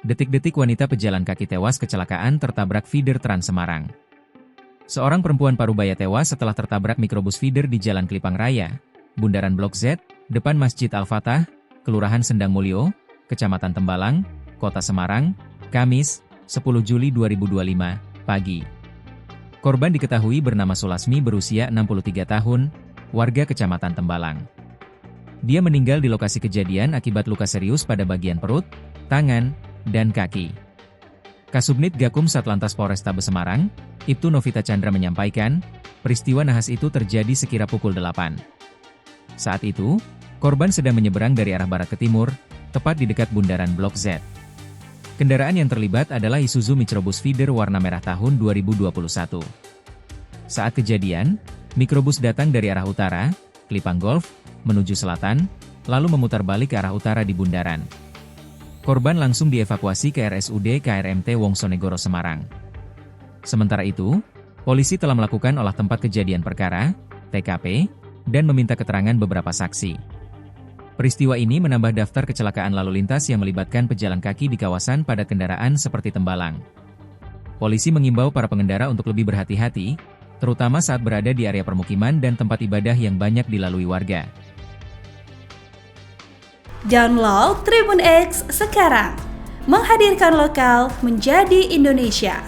Detik-detik wanita pejalan kaki tewas kecelakaan tertabrak feeder Trans Semarang. Seorang perempuan parubaya tewas setelah tertabrak mikrobus feeder di Jalan Kelipang Raya, Bundaran Blok Z, depan Masjid Al-Fatah, Kelurahan Sendang Mulyo, Kecamatan Tembalang, Kota Semarang, Kamis, 10 Juli 2025, pagi. Korban diketahui bernama Sulasmi berusia 63 tahun, warga Kecamatan Tembalang. Dia meninggal di lokasi kejadian akibat luka serius pada bagian perut, tangan, dan kaki. Kasubnit Gakum Satlantas Polrestabes Semarang, Ibtu Novita Chandra menyampaikan, peristiwa nahas itu terjadi sekira pukul 8. Saat itu, korban sedang menyeberang dari arah barat ke timur, tepat di dekat Bundaran Blok Z. Kendaraan yang terlibat adalah Isuzu Microbus Feeder warna merah tahun 2021. Saat kejadian, mikrobus datang dari arah utara, Kelipang Golf, menuju selatan, lalu memutar balik ke arah utara di bundaran. Korban langsung dievakuasi ke RSUD KRMT Wongsonegoro Semarang. Sementara itu, polisi telah melakukan olah tempat kejadian perkara, TKP, dan meminta keterangan beberapa saksi. Peristiwa ini menambah daftar kecelakaan lalu lintas yang melibatkan pejalan kaki di kawasan padat kendaraan seperti Tembalang. Polisi mengimbau para pengendara untuk lebih berhati-hati, terutama saat berada di area permukiman dan tempat ibadah yang banyak dilalui warga. Download Tribun X sekarang, menghadirkan lokal menjadi Indonesia.